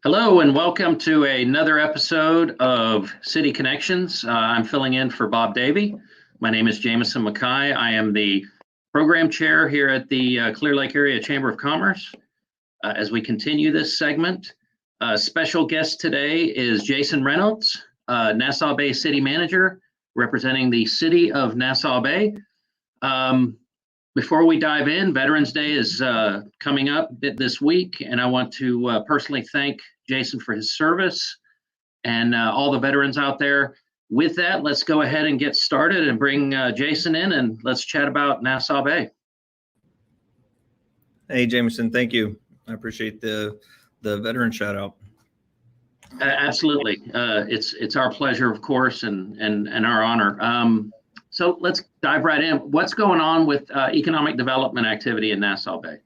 Hello and welcome to another episode of City Connections. I'm filling in for Bob Davey. My name is Jamieson Mackay. I am the program chair here at the Clear Lake Area Chamber of Commerce. As we continue this segment, special guest today is Jason Reynolds, Nassau Bay City Manager, representing the City of Nassau Bay. Before we dive in, Veterans Day is coming up this week, and I want to personally thank Jason for his service and all the veterans out there. With that, let's go ahead and get started and bring Jason in, and let's chat about Nassau Bay. Hey, Jamieson, thank you. I appreciate the veteran shout out. Absolutely. It's our pleasure, of course, and our honor. So let's dive right in. What's going on with economic development activity in Nassau Bay?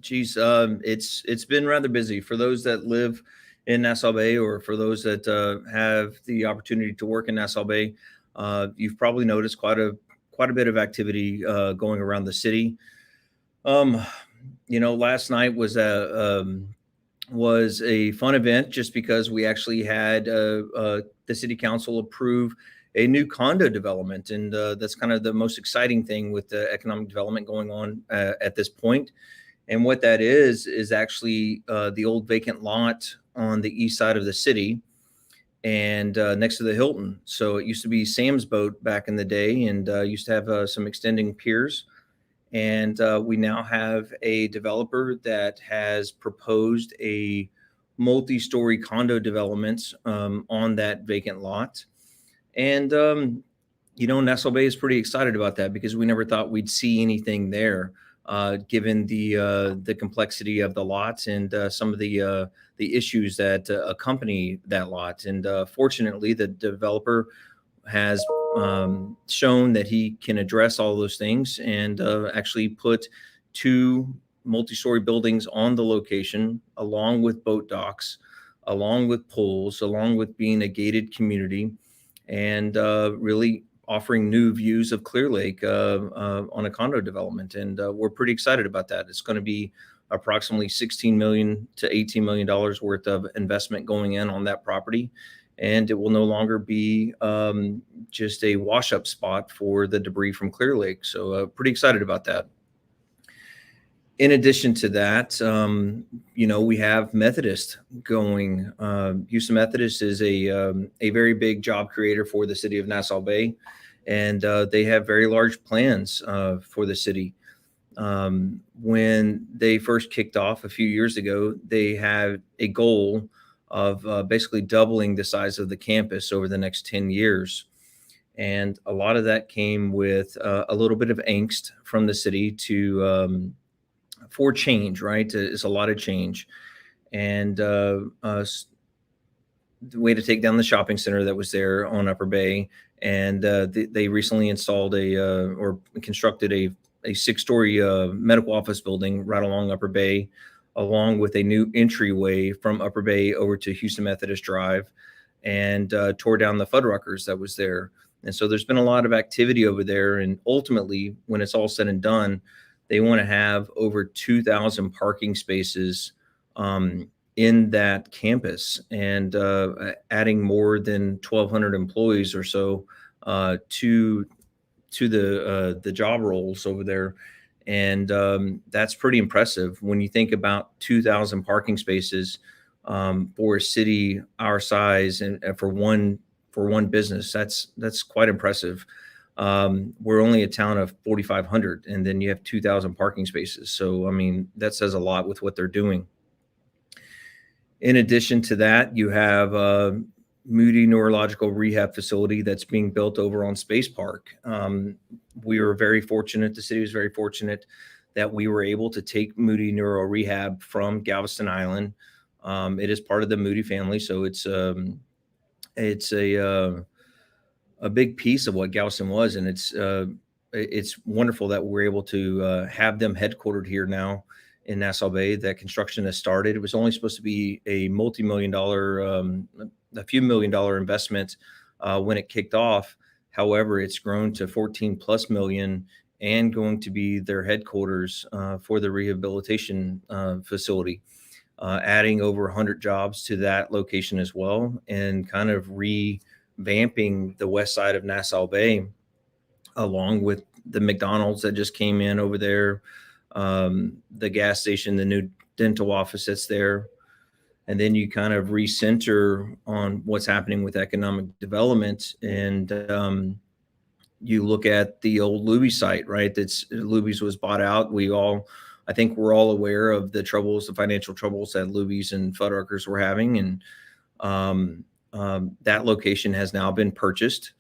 It's been rather busy for those that live in Nassau Bay, or for those that have the opportunity to work in Nassau Bay. You've probably noticed quite a bit of activity going around the city. Last night was a fun event, just because we actually had the city council approve a new condo development. And that's kind of the most exciting thing with the economic development going on at this point. And what that is actually the old vacant lot on the east side of the city and next to the Hilton. So it used to be Sam's Boat back in the day, and used to have some extending piers. And we now have a developer that has proposed a multi-story condo development on that vacant lot. And, Nassau Bay is pretty excited about that, because we never thought we'd see anything there, given the complexity of the lot and some of the issues that accompany that lot. And fortunately, the developer has shown that he can address all those things, and actually put two multi-story buildings on the location, along with boat docks, along with pools, along with being a gated community, and really offering new views of Clear Lake on a condo development. And we're pretty excited about that. It's going to be approximately $16 million to $18 million worth of investment going in on that property. And it will no longer be just a wash-up spot for the debris from Clear Lake. So pretty excited about that. In addition to that, we have Methodist going. Houston Methodist is a very big job creator for the city of Nassau Bay, and they have very large plans for the city. When they first kicked off a few years ago, they had a goal of basically doubling the size of the campus over the next 10 years. And a lot of that came with a little bit of angst from the city for change, right? It's a lot of change. And the way to take down the shopping center that was there on Upper Bay. And they recently installed or constructed a 6-story medical office building right along Upper Bay, along with a new entryway from Upper Bay over to Houston Methodist Drive, and tore down the Fuddruckers that was there. And so there's been a lot of activity over there. And ultimately, when it's all said and done, they want to have over 2,000 parking spaces in that campus, and adding more than 1,200 employees or so to the job roles over there. And that's pretty impressive when you think about 2,000 parking spaces for a city our size, and for one business. That's quite impressive. We're only a town of 4,500, and then you have 2,000 parking spaces. So, I mean, that says a lot with what they're doing. In addition to that, you have Moody Neurological Rehab Facility that's being built over on Space Park. We were very fortunate, the city was very fortunate, that we were able to take Moody Neuro Rehab from Galveston Island. It is part of the Moody family, so it's a big piece of what Galveston was, and it's wonderful that we're able to have them headquartered here now in Nassau Bay. That construction has started. It was only supposed to be a multi-million dollar, a few $1 million investment when it kicked off. However, it's grown to 14+ million, and going to be their headquarters for the rehabilitation facility, adding over 100 jobs to that location as well, and kind of revamping the west side of Nassau Bay, along with the McDonald's that just came in over there, the gas station, the new dental office that's there. And then you kind of recenter on what's happening with economic development. And you look at the old Luby site, right? Luby's was bought out. I think we're all aware of the financial troubles that Luby's and Fuddruckers were having. And that location has now been purchased.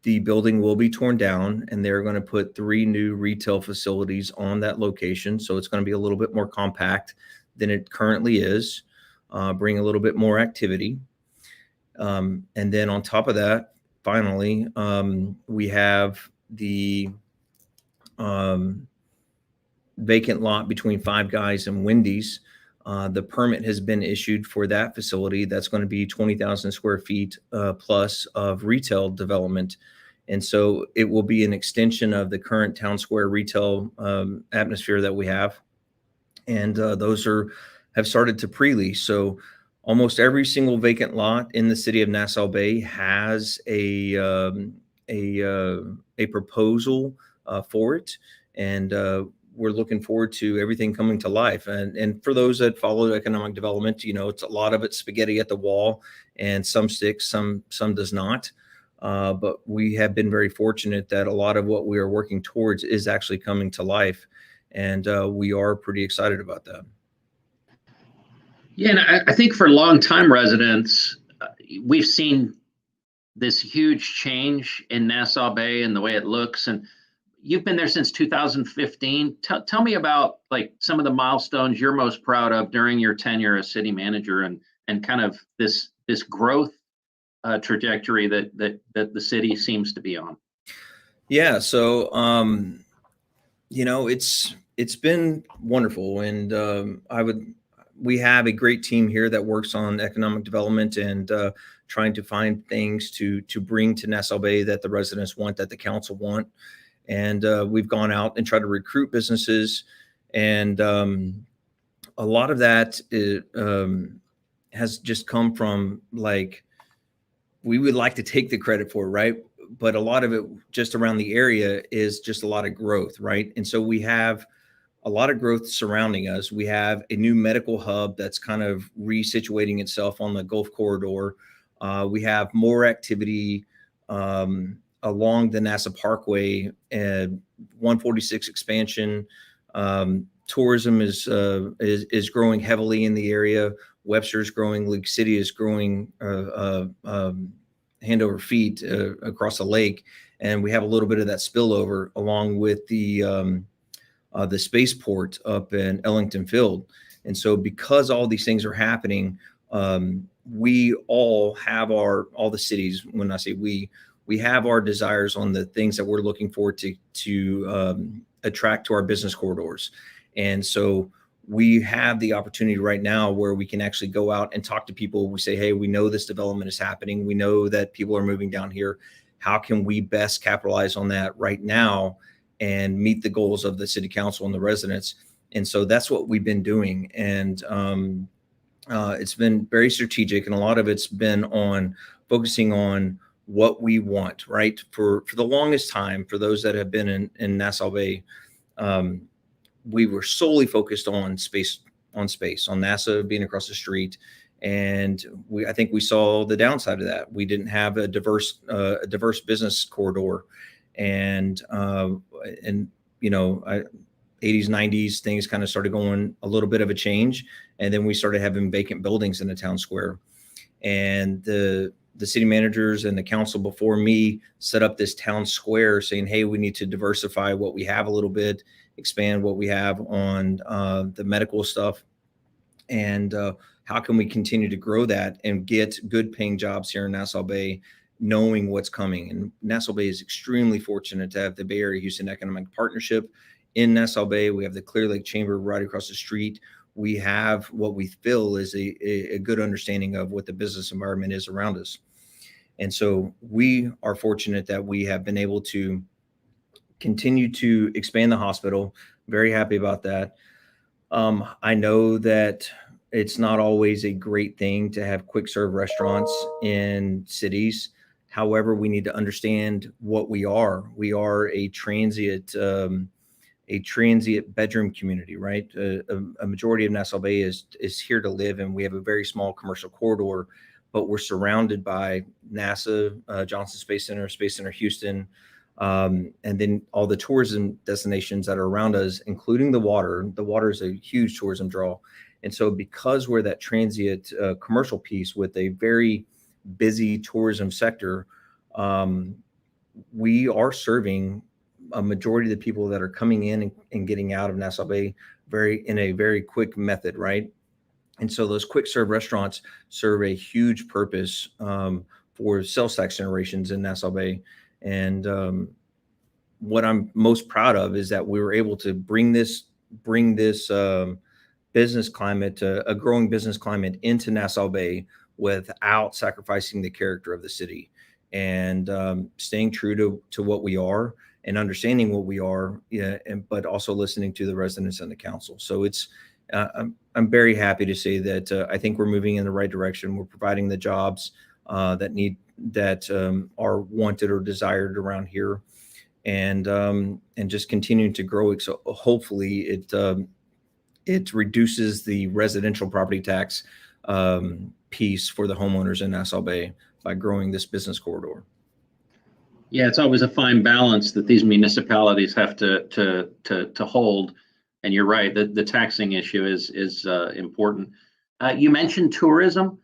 The building will be torn down, and they're going to put 3 new retail facilities on that location. So it's going to be a little bit more compact than it currently is, bring a little bit more activity. And then on top of that, finally, we have the vacant lot between Five Guys and Wendy's. The permit has been issued for that facility. That's going to be 20,000 square feet plus of retail development. And so it will be an extension of the current town square retail atmosphere that we have. And those have started to pre-lease. So almost every single vacant lot in the city of Nassau Bay has a proposal for it. And we're looking forward to everything coming to life. And for those that follow economic development, it's a lot of it spaghetti at the wall, and some sticks, some does not. But we have been very fortunate that a lot of what we are working towards is actually coming to life. And we are pretty excited about that. Yeah, and I think for longtime residents, we've seen this huge change in Nassau Bay and the way it looks. And you've been there since 2015. Tell me about like some of the milestones you're most proud of during your tenure as city manager, and kind of this growth trajectory that the city seems to be on. Yeah, so it's been wonderful, and we have a great team here that works on economic development and trying to find things to bring to Nassau Bay that the residents want, that the council want. And we've gone out and tried to recruit businesses, and a lot of that has just come from, like, we would like to take the credit for, right? But a lot of it just around the area is just a lot of growth, right? And so we have a lot of growth surrounding us. We have a new medical hub that's kind of resituating itself on the Gulf Corridor. We have more activity along the NASA Parkway and 146 expansion. Tourism is growing heavily in the area. Webster's growing. League City is growing hand over feet across the lake, and we have a little bit of that spillover along with the spaceport up in Ellington Field. And so, because all these things are happening, we all have all the cities. When I say we have our desires on the things that we're looking forward to attract to our business corridors. And so we have the opportunity right now where we can actually go out and talk to people. We say, hey, we know this development is happening. We know that people are moving down here. How can we best capitalize on that right now and meet the goals of the city council and the residents? And so that's what we've been doing. And it's been very strategic, and a lot of it's been on focusing on what we want, right? For the longest time, for those that have been in Nassau Bay, we were solely focused on space, on NASA being across the street. And I think we saw the downside of that. We didn't have a diverse business corridor. And 80s, 90s, things kind of started going a little bit of a change. And then we started having vacant buildings in the town square. And the city managers and the council before me set up this town square saying, hey, we need to diversify what we have a little bit, expand what we have on the medical stuff. And how can we continue to grow that and get good paying jobs here in Nassau Bay, knowing what's coming? And Nassau Bay is extremely fortunate to have the Bay Area Houston Economic Partnership in Nassau Bay. We have the Clear Lake Chamber right across the street. We have what we feel is a good understanding of what the business environment is around us. And so we are fortunate that we have been able to continue to expand the hospital. Very happy about that. I know that it's not always a great thing to have quick serve restaurants in cities. However, we need to understand what we are. We are a transient bedroom community, right? A majority of Nassau Bay is here to live, and we have a very small commercial corridor, but we're surrounded by NASA, Johnson Space Center Houston, and then all the tourism destinations that are around us, including the water. The water is a huge tourism draw. And so because we're that transient commercial piece with a very busy tourism sector, we are serving a majority of the people that are coming in and getting out of Nassau Bay in a very quick method, right? And so those quick serve restaurants serve a huge purpose for sales tax generations in Nassau Bay. And what I'm most proud of is that we were able to bring this business climate, a growing business climate, into Nassau Bay without sacrificing the character of the city, and staying true to what we are and understanding what we are, but also listening to the residents and the council. So it's I'm very happy to say that I think we're moving in the right direction. We're providing the jobs that are wanted or desired around here, and just continuing to grow. So hopefully it reduces the residential property tax piece for the homeowners in Nassau Bay by growing this business corridor. Yeah, it's always a fine balance that these municipalities have to hold. And you're right, the taxing issue is important. You mentioned tourism.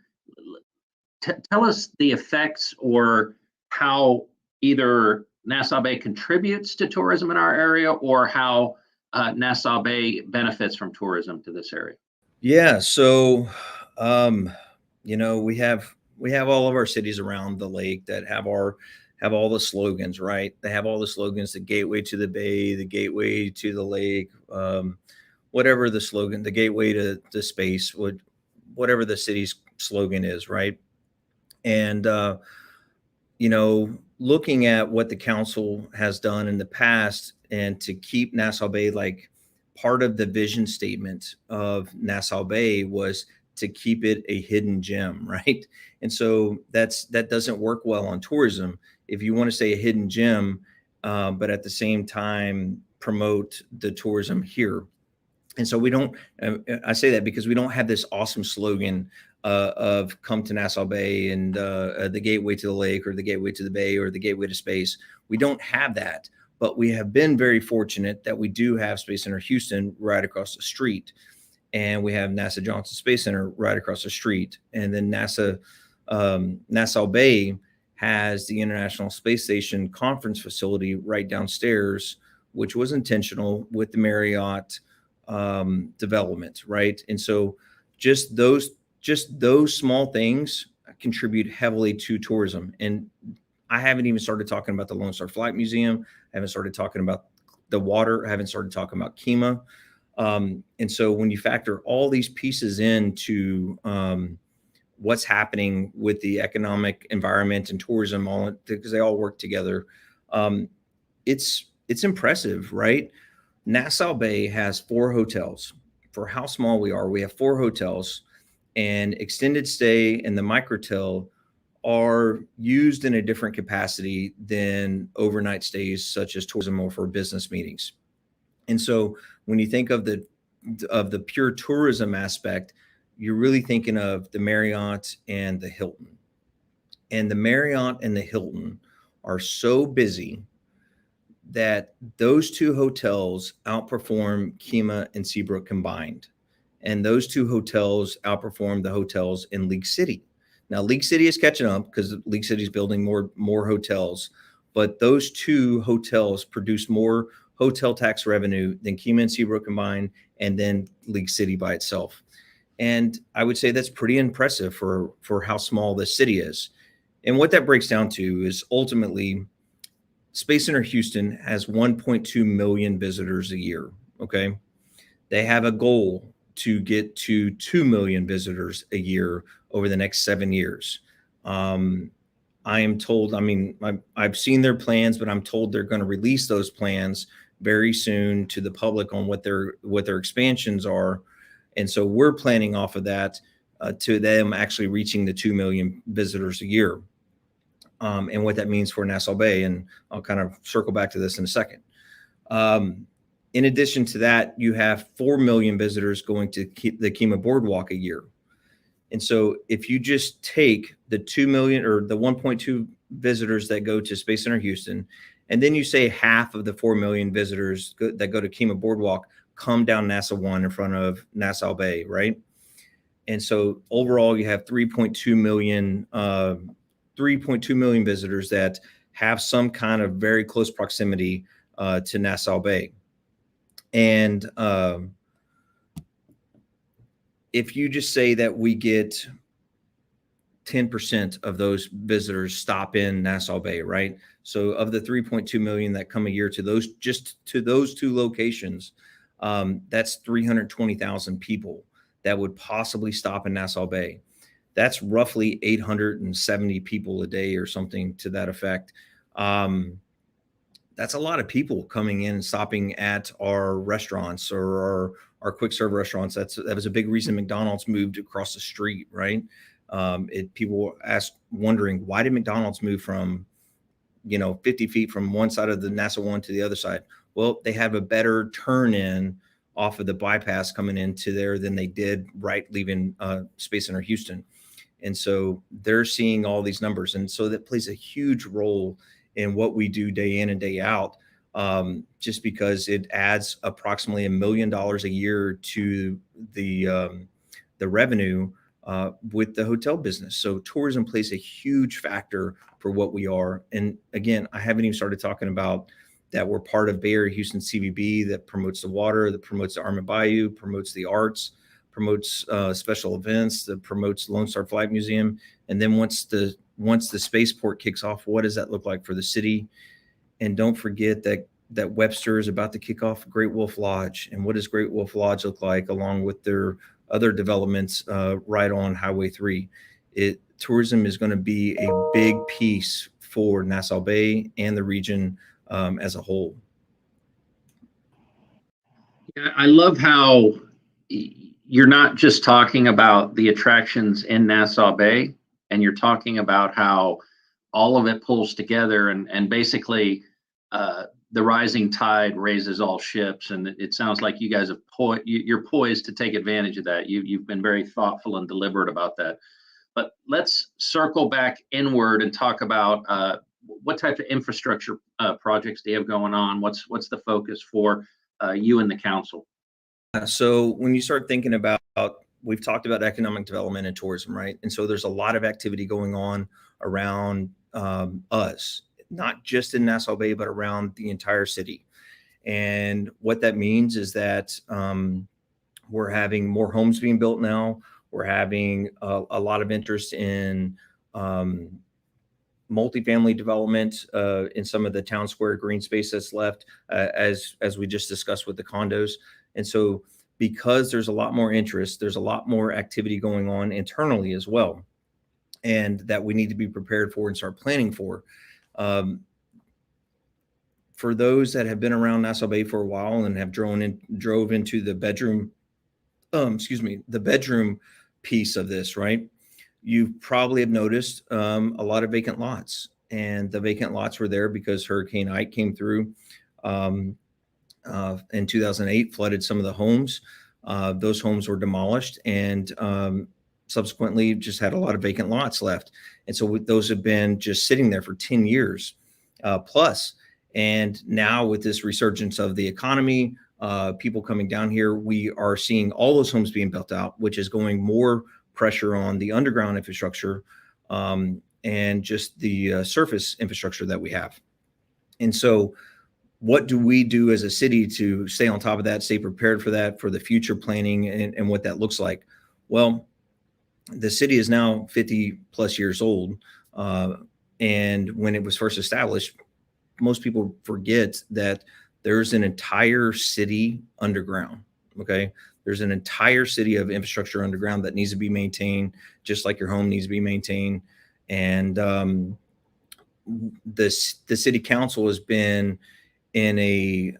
Tell us the effects or how either Nassau Bay contributes to tourism in our area, or how Nassau Bay benefits from tourism to this area. Yeah, so we have all of our cities around the lake that have all the slogans, right? They have all the slogans: the gateway to the bay, the gateway to the lake, whatever the slogan, the gateway to space, whatever the city's slogan is, right? And looking at what the council has done in the past, and to keep Nassau Bay, like, part of the vision statement of Nassau Bay was to keep it a hidden gem, right? And so that doesn't work well on tourism. If you want to say a hidden gem, but at the same time promote the tourism here. And so we don't, I say that because we don't have this awesome slogan of come to Nassau Bay and the gateway to the lake, or the gateway to the bay, or the gateway to space. We don't have that, but we have been very fortunate that we do have Space Center Houston right across the street. And we have NASA Johnson Space Center right across the street. And then Nassau Bay has the International Space Station conference facility right downstairs, which was intentional with the Marriott development, right? And so just those small things contribute heavily to tourism. And I haven't even started talking about the Lone Star Flight Museum. I haven't started talking about the water. I haven't started talking about Kima. And so when you factor all these pieces into what's happening with the economic environment and tourism, because they all work together, it's impressive, right? Nassau Bay has 4 hotels. For how small we are, we have 4 hotels, and extended stay and the microtel are used in a different capacity than overnight stays, such as tourism or for business meetings. And so when you think of the pure tourism aspect, you're really thinking of the Marriott and the Hilton. And the Marriott and the Hilton are so busy that those 2 hotels outperform Kima and Seabrook combined. And those 2 hotels outperform the hotels in League City. Now, League City is catching up because League City is building more hotels, but those 2 hotels produce more hotel tax revenue than Kima and Seabrook combined, and then League City by itself. And I would say that's pretty impressive for how small this city is. And what that breaks down to is ultimately Space Center Houston has 1.2 million visitors a year. Okay. They have a goal to get to 2 million visitors a year over the next 7 years. I'm I am told, I mean, I've seen their plans, but I'm told they're going to release those plans very soon to the public on what their expansions are. And so we're planning off of that to them actually reaching the 2 million visitors a year, and what that means for Nassau Bay. And I'll kind of circle back to this in a second. In addition to that, you have 4 million visitors going to the Kemah Boardwalk a year. And so if you just take the 2 million or the 1.2 visitors that go to Space Center Houston, and then you say half of the 4 million visitors that go to Kemah Boardwalk come down NASA 1 in front of Nassau Bay, right? And so overall, you have 3.2 million visitors that have some kind of very close proximity to Nassau Bay. And if you just say that we get 10% of those visitors stop in Nassau Bay, right? So of the 3.2 million that come a year to those two locations, that's 320,000 people that would possibly stop in Nassau Bay. That's roughly 870 people a day or something to that effect. That's a lot of people coming in and stopping at our restaurants or our quick serve restaurants. That was a big reason McDonald's moved across the street, right? People wondering, why did McDonald's move from 50 feet from one side of the NASA 1 to the other side? Well, they have a better turn in off of the bypass coming into there than they did right leaving Space Center Houston. And so they're seeing all these numbers. And so that plays a huge role in what we do day in and day out, just because it adds approximately $1 million a year to the revenue with the hotel business. So tourism plays a huge factor for what we are. And again, I haven't even started talking about that we're part of Bay Area Houston CVB that promotes the water, that promotes the Arma Bayou, promotes the arts, promotes special events, that promotes Lone Star Flight Museum. And then once the spaceport kicks off, what does that look like for the city? And don't forget that Webster is about to kick off Great Wolf Lodge. And what does Great Wolf Lodge look like along with their other developments right on Highway 3? Tourism is going to be a big piece for Nassau Bay and the region as a whole. Yeah, I love how you're not just talking about the attractions in Nassau Bay, and you're talking about how all of it pulls together, and basically the rising tide raises all ships. And it sounds like you guys you're poised to take advantage of that. You've been very thoughtful and deliberate about that. But let's circle back inward and talk about what type of infrastructure projects do you have going on? What's the focus for you and the council? So when you start thinking about, we've talked about economic development and tourism, right? And so there's a lot of activity going on around us, not just in Nassau Bay, but around the entire city. And what that means is that we're having more homes being built now. We're having a lot of interest in multifamily development in some of the town square green space that's left, as we just discussed with the condos. And so because there's a lot more interest, there's a lot more activity going on internally as well, and that we need to be prepared for and start planning for. For those that have been around Nassau Bay for a while and have drove into the bedroom, the bedroom piece of this, right? You probably have noticed a lot of vacant lots, and the vacant lots were there because Hurricane Ike came through in 2008, flooded some of the homes. Those homes were demolished, and subsequently just had a lot of vacant lots left. And so those have been just sitting there for 10 years plus. And now with this resurgence of the economy, people coming down here, we are seeing all those homes being built out, which is going more pressure on the underground infrastructure and just the surface infrastructure that we have. And so what do we do as a city to stay on top of that, stay prepared for that, for the future planning and what that looks like? Well, the city is now 50 plus years old. And when it was first established, most people forget that there's an entire city underground. Okay. There's an entire city of infrastructure underground that needs to be maintained, just like your home needs to be maintained. And the city council has been in a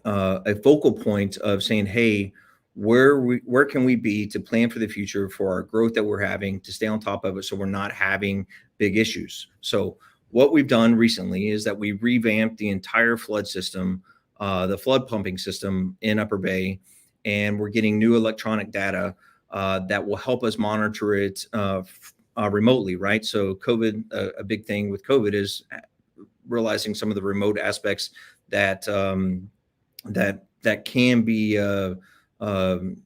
focal point of saying, hey, where can we be to plan for the future for our growth that we're having, to stay on top of it so we're not having big issues. So what we've done recently is that we revamped the entire flood system, the flood pumping system in Upper Bay, and we're getting new electronic data that will help us monitor it remotely, right? So COVID, a big thing with COVID is realizing some of the remote aspects that that can be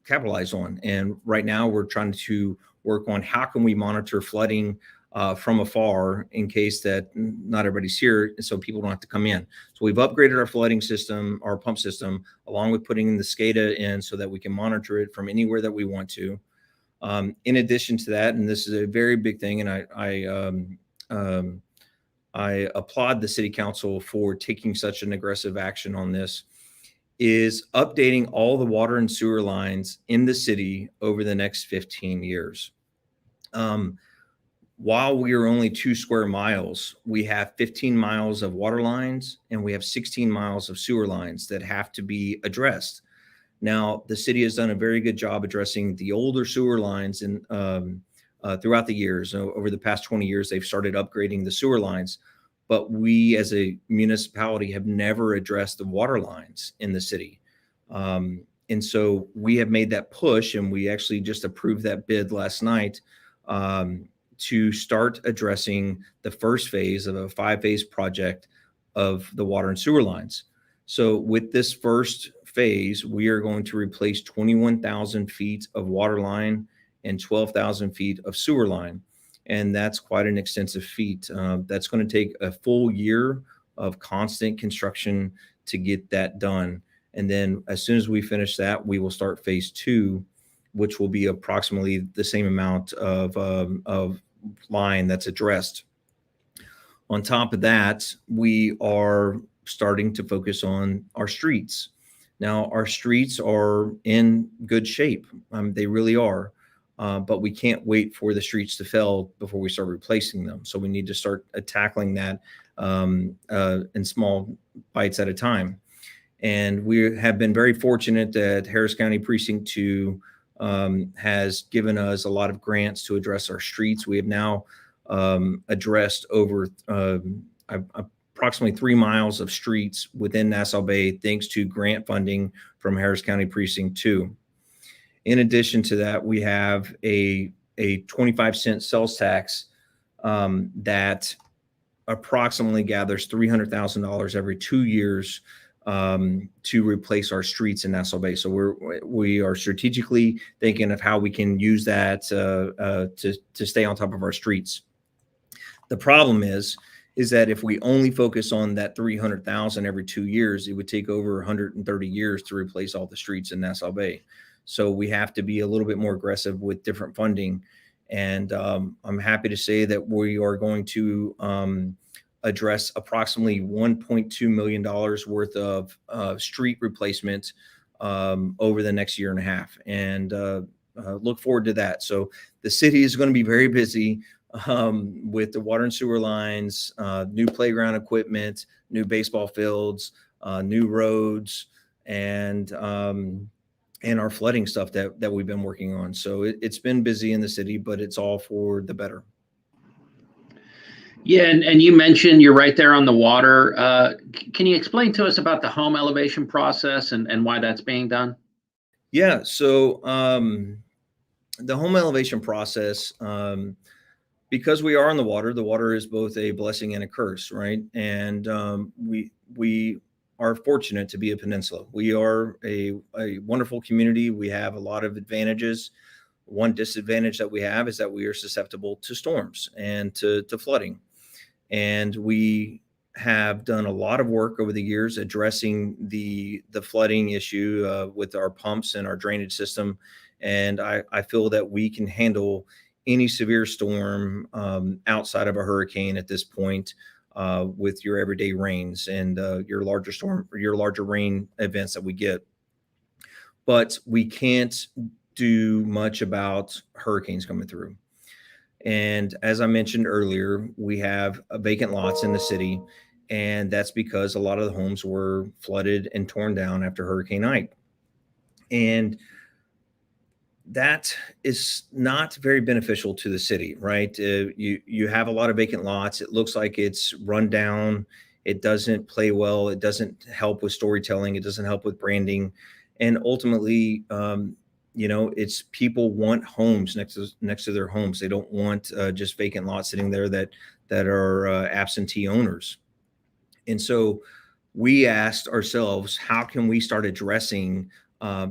capitalized on. And right now we're trying to work on how can we monitor flooding from afar in case that not everybody's here, so people don't have to come in. So we've upgraded our flooding system, our pump system, along with putting the SCADA in so that we can monitor it from anywhere that we want to. In addition to that, and this is a very big thing, and I applaud the city council for taking such an aggressive action on this, is updating all the water and sewer lines in the city over the next 15 years. While we are only 2 square miles, we have 15 miles of water lines and we have 16 miles of sewer lines that have to be addressed. Now, the city has done a very good job addressing the older sewer lines and throughout the years. Over the past 20 years, they've started upgrading the sewer lines, but we as a municipality have never addressed the water lines in the city. And so we have made that push, and we actually just approved that bid last night to start addressing the first phase of a 5-phase project of the water and sewer lines. So with this first phase, we are going to replace 21,000 feet of water line and 12,000 feet of sewer line. And that's quite an extensive feat. That's going to take a full year of constant construction to get that done. And then as soon as we finish that, we will start phase 2, which will be approximately the same amount of line that's addressed. On top of that, we are starting to focus on our streets. Now, our streets are in good shape. They really are. But we can't wait for the streets to fail before we start replacing them. So we need to start tackling that in small bites at a time. And we have been very fortunate that Harris County Precinct 2 has given us a lot of grants to address our streets. We have now addressed over approximately 3 miles of streets within Nassau Bay, thanks to grant funding from Harris County Precinct 2. In addition to that, we have a 25-cent sales tax that approximately gathers $300,000 every 2 years to replace our streets in Nassau Bay. So we are strategically thinking of how we can use that to stay on top of our streets. The problem is that if we only focus on that 300,000 every 2 years, it would take over 130 years to replace all the streets in Nassau Bay. So we have to be a little bit more aggressive with different funding. And I'm happy to say that we are going to address approximately $1.2 million worth of street replacement over the next year and a half. And look forward to that. So the city is going to be very busy with the water and sewer lines, new playground equipment, new baseball fields, new roads, and our flooding stuff that we've been working on. So it's been busy in the city, but it's all for the better. Yeah, and you mentioned you're right there on the water. Can you explain to us about the home elevation process and why that's being done? Yeah, so the home elevation process, because we are on the water is both a blessing and a curse, right? And we are fortunate to be a peninsula. We are a wonderful community. We have a lot of advantages. One disadvantage that we have is that we are susceptible to storms and to flooding. And we have done a lot of work over the years addressing the flooding issue with our pumps and our drainage system. And I feel that we can handle any severe storm outside of a hurricane at this point with your everyday rains and your larger rain events that we get. But we can't do much about hurricanes coming through. And as I mentioned earlier, we have vacant lots in the city, and that's because a lot of the homes were flooded and torn down after Hurricane Ike. And that is not very beneficial to the city, right? You have a lot of vacant lots. It looks like it's run down. It doesn't play well. It doesn't help with storytelling. It doesn't help with branding, and ultimately, it's people want homes next to their homes. They don't want just vacant lots sitting there that are absentee owners. And so we asked ourselves, how can we start addressing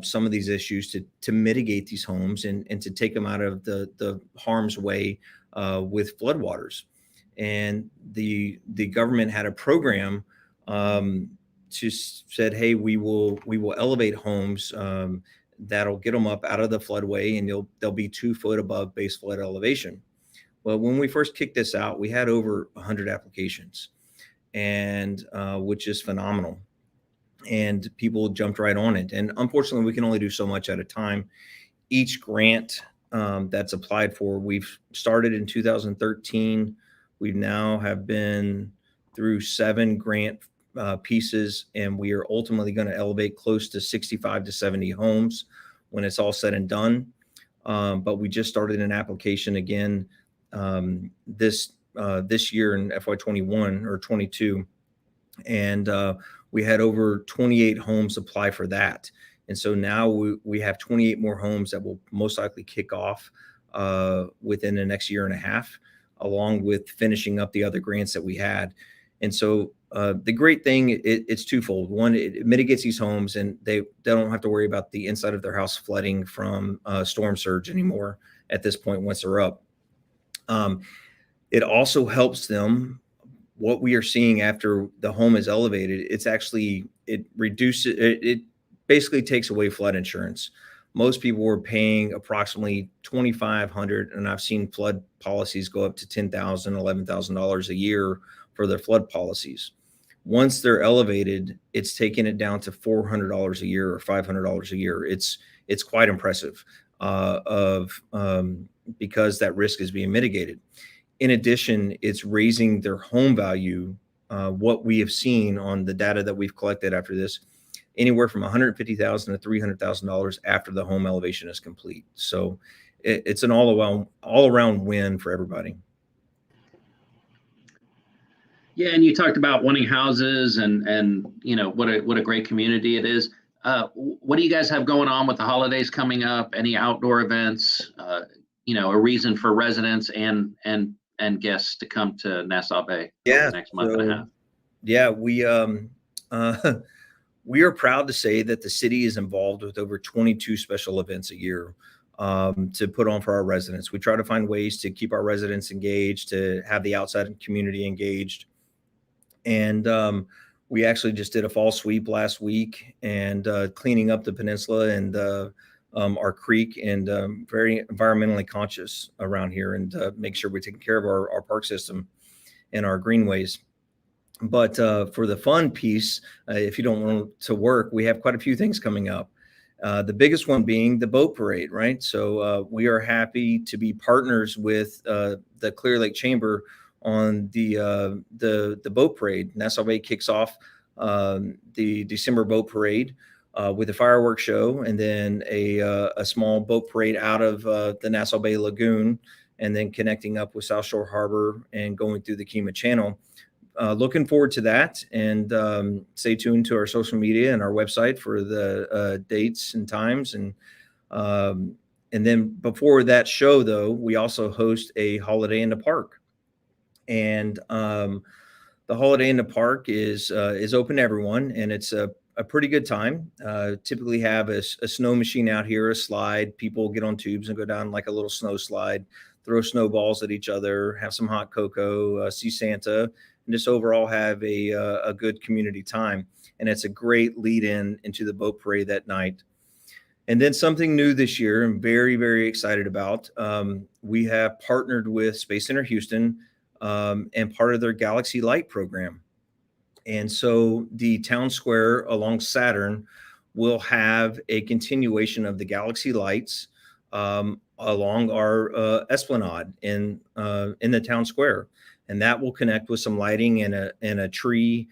some of these issues to mitigate these homes and to take them out of the harm's way with floodwaters? And the government had a program said, hey, we will elevate homes that'll get them up out of the floodway, and they'll be 2 foot above base flood elevation. Well, when we first kicked this out, we had over 100 applications, and which is phenomenal. And people jumped right on it. And unfortunately, we can only do so much at a time. Each grant that's applied for, we've started in 2013. We now have been through 7 grant pieces, and we are ultimately going to elevate close to 65 to 70 homes when it's all said and done. But we just started an application again this year in FY21 or 22, and we had over 28 homes apply for that. And so now we have 28 more homes that will most likely kick off within the next year and a half, along with finishing up the other grants that we had. And so the great thing, it's twofold. One, it mitigates these homes, and they don't have to worry about the inside of their house flooding from storm surge anymore at this point once they're up. It also helps them. What we are seeing after the home is elevated, it basically takes away flood insurance. Most people were paying approximately $2,500, and I've seen flood policies go up to $10,000, $11,000 a year for their flood policies. Once they're elevated, it's taking it down to $400 a year or $500 a year. It's quite impressive because that risk is being mitigated. In addition, it's raising their home value. What we have seen on the data that we've collected after this, anywhere from $150,000 to $300,000 after the home elevation is complete. So it's an all around win for everybody. Yeah, and you talked about wanting houses, and what a great community it is. What do you guys have going on with the holidays coming up? Any outdoor events? A reason for residents and guests to come to Nassau Bay over the next month and a half. Yeah, we are proud to say that the city is involved with over 22 special events a year to put on for our residents. We try to find ways to keep our residents engaged, to have the outside community engaged. And we actually just did a fall sweep last week, and cleaning up the peninsula and our creek, and very environmentally conscious around here, and make sure we're taking care of our park system and our greenways. But for the fun piece, if you don't want to work, we have quite a few things coming up. The biggest one being the boat parade, right? So we are happy to be partners with the Clear Lake Chamber on the boat parade. Nassau Bay kicks off the December boat parade with a fireworks show, and then a small boat parade out of the Nassau Bay Lagoon, and then connecting up with South Shore Harbor and going through the Kemah Channel. Looking forward to that, and stay tuned to our social media and our website for the dates and times. And then before that show, though, we also host a Holiday in the Park, and the Holiday in the Park is open to everyone, and it's a pretty good time. Typically have a snow machine out here, a slide. People get on tubes and go down like a little snow slide, throw snowballs at each other, have some hot cocoa, see Santa, and just overall have a good community time. And it's a great lead into the boat parade that night. And then something new this year, I'm very, very excited about. We have partnered with Space Center Houston and part of their Galaxy Light program. And so the town square along Saturn will have a continuation of the Galaxy Lights along our esplanade in the town square, and that will connect with some lighting and a tree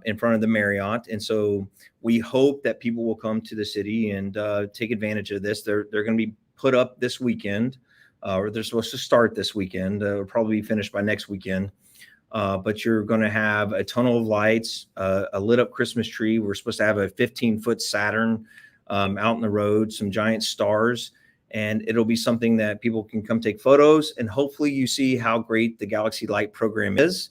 in front of the Marriott. And so we hope that people will come to the city and take advantage of this. They're going to be put up this weekend, or they're supposed to start this weekend. It'll probably be finished by next weekend. But you're going to have a tunnel of lights, a lit up Christmas tree. We're supposed to have a 15-foot Saturn out in the road, some giant stars, and it'll be something that people can come take photos. And hopefully you see how great the Galaxy Light program is.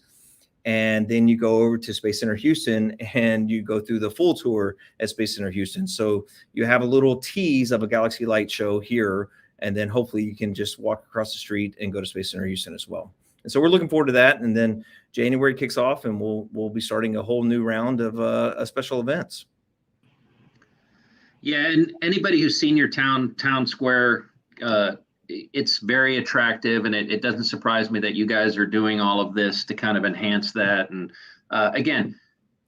And then you go over to Space Center Houston and you go through the full tour at Space Center Houston. So you have a little tease of a Galaxy Light show here, and then hopefully you can just walk across the street and go to Space Center Houston as well. And so we're looking forward to that. And then January kicks off, and we'll be starting a whole new round of special events. Yeah, and anybody who's seen your town square, it's very attractive, and it doesn't surprise me that you guys are doing all of this to kind of enhance that. And again,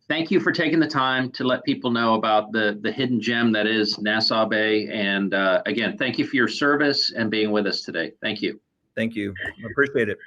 thank you for taking the time to let people know about the hidden gem that is Nassau Bay. And again, thank you for your service and being with us today. Thank you. Thank you. I appreciate it.